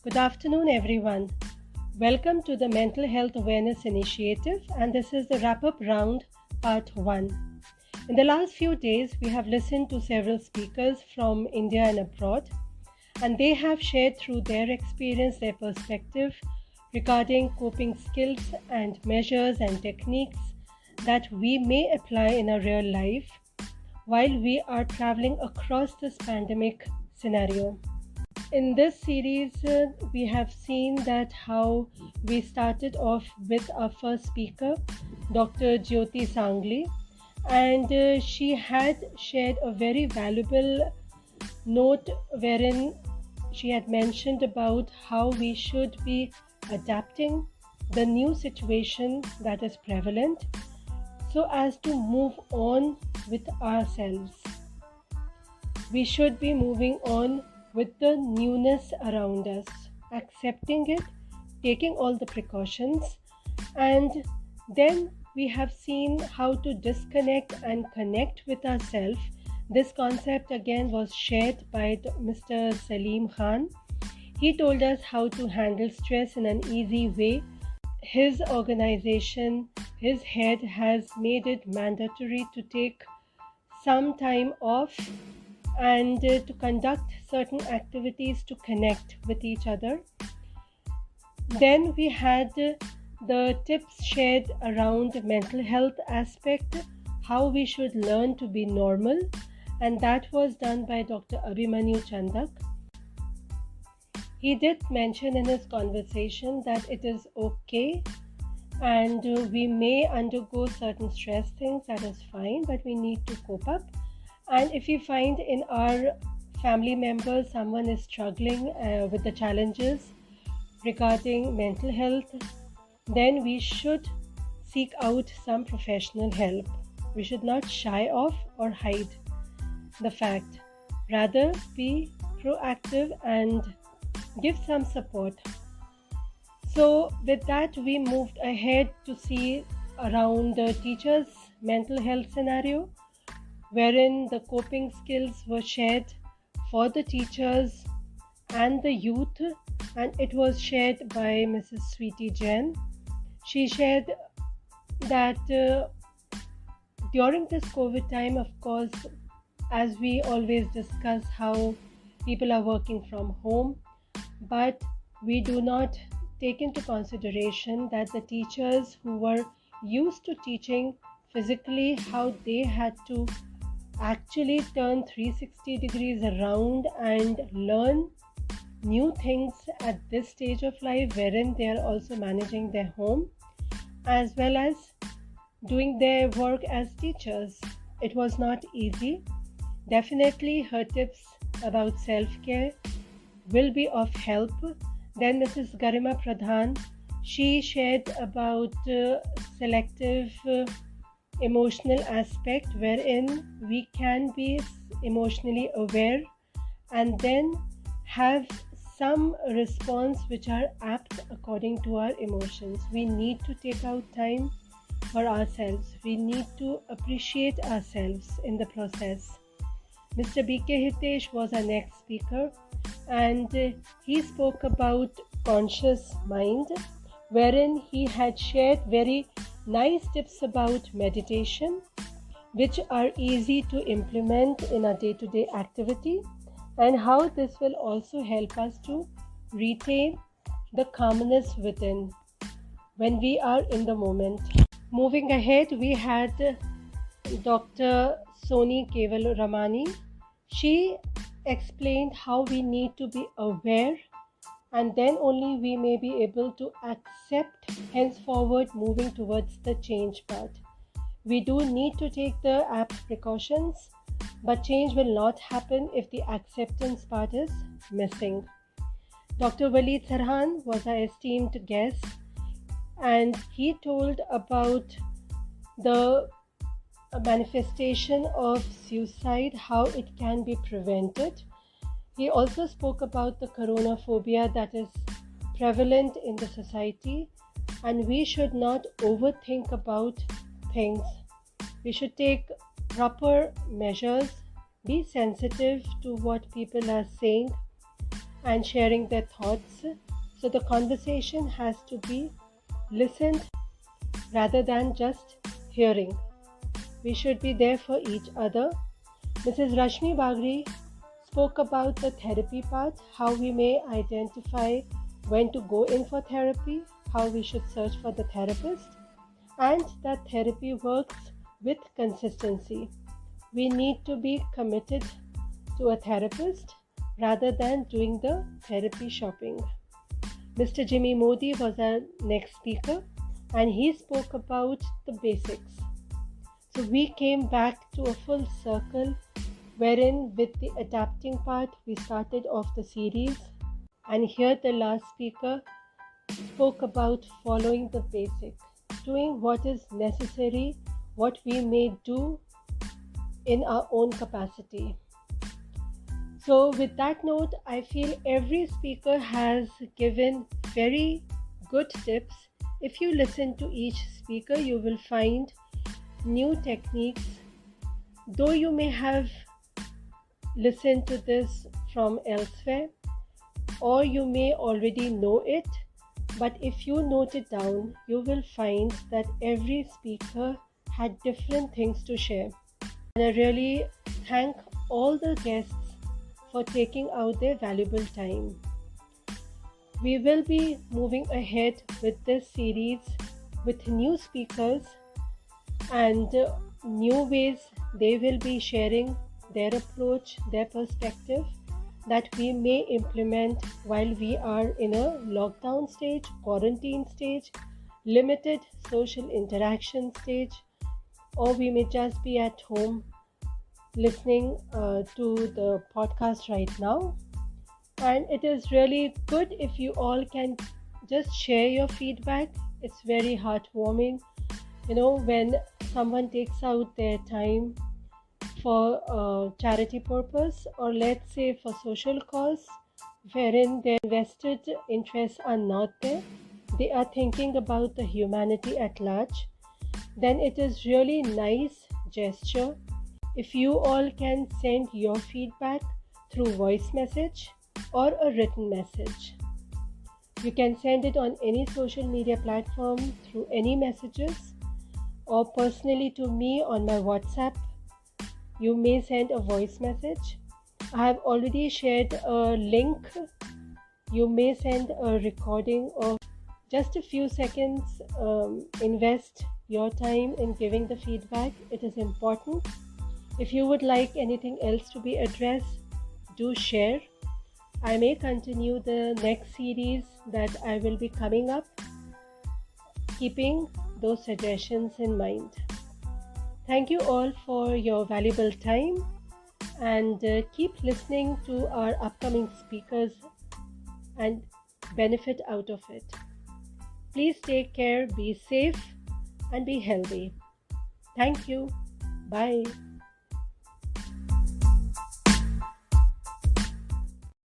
Good afternoon, everyone. Welcome to the Mental Health Awareness Initiative, and this is the wrap-up round, part 1. In the last few days, we have listened to several speakers from India and abroad, and they have shared through their experience, their perspective regarding coping skills and measures and techniques that we may apply in our real life while we are traveling across this pandemic scenario. In this series, we have seen that how we started off with our first speaker, Dr. Jyoti Sangli, and she had shared a very valuable note wherein she had mentioned about how we should be adapting the new situation that is prevalent so as to move on with ourselves. We should be moving on with the newness around us, accepting it, taking all the precautions, and then we have seen how to disconnect and connect with ourselves. This concept again was shared by Mr. Salim Khan. He told us how to handle stress in an easy way. His organization, his head has made it mandatory to take some time off and to conduct certain activities to connect with each other. Then we had the tips shared around mental health aspect, how we should learn to be normal, and that was done by Dr. Abhimanyu Chandak. He did mention in his conversation that it is okay and we may undergo certain stress things, that is fine, but we need to cope up. And if you find in our family members someone is struggling with the challenges regarding mental health, then we should seek out some professional help. We should not shy off or hide the fact. Rather, be proactive and give some support. So with that, we moved ahead to see around the teachers' mental health scenario, wherein the coping skills were shared for the teachers and the youth, and it was shared by Mrs. Sweetie Jain. She shared that during this COVID time, of course, as we always discuss how people are working from home, but we do not take into consideration that the teachers who were used to teaching physically, how they had to actually turn 360 degrees around and learn new things at this stage of life, wherein they are also managing their home as well as doing their work as teachers. It was not easy. Definitely her tips about self-care will be of help. Then Mrs. Garima Pradhan, she shared about selective emotional aspect, wherein we can be emotionally aware and then have some response which are apt according to our emotions. We need to take out time for ourselves. We need to appreciate ourselves in the process. Mr. B.K. Hitesh was our next speaker, and he spoke about conscious mind, wherein he had shared very nice tips about meditation, which are easy to implement in our day-to-day activity, and how this will also help us to retain the calmness within when we are in the moment. Moving ahead, we had Dr. Soni Keval Ramani. She explained how we need to be aware, and then only we may be able to accept, henceforward moving towards the change path. We do need to take the apt precautions, but change will not happen if the acceptance part is missing. Dr. Waleed Sarhan was our esteemed guest, and he told about the manifestation of suicide, how it can be prevented. He also spoke about the coronaphobia that is prevalent in the society, and we should not overthink about things. We should take proper measures, be sensitive to what people are saying, and sharing their thoughts. So the conversation has to be listened rather than just hearing. We should be there for each other. Mrs. Rashmi Bagri spoke about the therapy part, how we may identify when to go in for therapy, how we should search for the therapist, and that therapy works with consistency. We need to be committed to a therapist rather than doing the therapy shopping. Mr. Jimmy Modi was our next speaker, and he spoke about the basics. So we came back to a full circle wherein with the adapting part we started off the series, and here the last speaker spoke about following the basic, doing what is necessary, what we may do in our own capacity. So with that note, I feel every speaker has given very good tips. If you listen to each speaker, you will find new techniques. Though you may have listened to this from elsewhere, or you may already know it, but if you note it down, you will find that every speaker had different things to share. And I really thank all the guests for taking out their valuable time. We will be moving ahead with this series with new speakers and new ways they will be sharing their approach, their perspective that we may implement while we are in a lockdown stage, quarantine stage, limited social interaction stage, or we may just be at home listening to the podcast right now. And it is really good if you all can just share your feedback. It's very heartwarming, when someone takes out their time for a charity purpose, or let's say for social cause, wherein their vested interests are not there, they are thinking about the humanity at large, then it is really nice gesture if you all can send your feedback through voice message or a written message. You can send it on any social media platform through any messages, or personally to me on my WhatsApp. You may send a voice message. I have already shared a link. You may send a recording of just a few seconds. Invest your time in giving the feedback. It is important. If you would like anything else to be addressed, do share. I may continue the next series that I will be coming up, keeping those suggestions in mind. Thank you all for your valuable time, and keep listening to our upcoming speakers and benefit out of it. Please take care, be safe, and be healthy. Thank you. Bye.